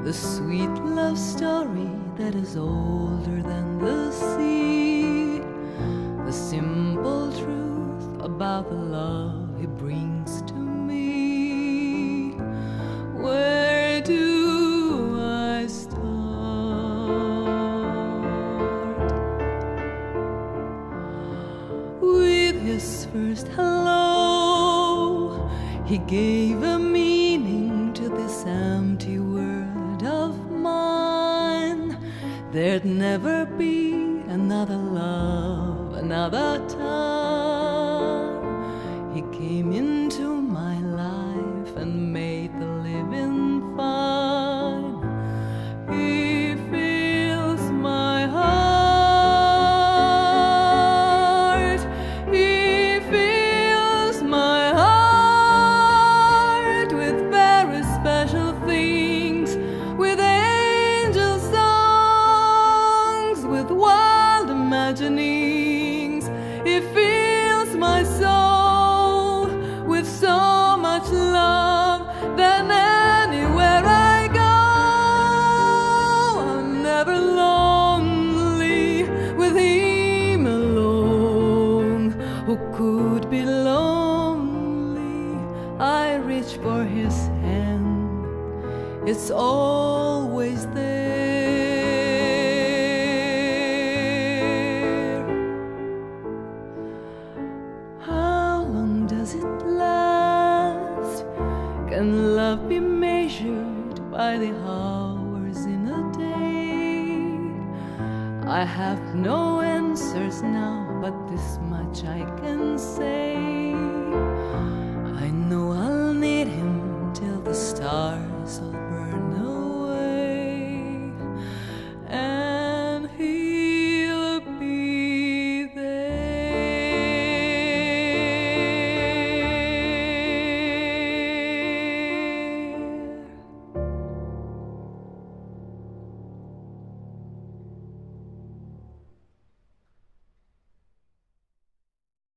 the sweet love story that is older than the sea, the simple truth about the love he brings to me. Where do I start? With his first hello, he gave a meaning to this empty world of mine. There'd never be another love, another time. He came into my life and made the living fine. He fills my heart. He fills my heart with very special things, with angel songs, with wild imaginings. He fills my soul with so much love that anywhere I go, I'm never lonely with him alone. Who could be lonely? I reach for his hand, it's always there. How long does it last? Can love be measured by the hours in a day? I have no answers now, but this much I can say. I know I'll need him till the stars all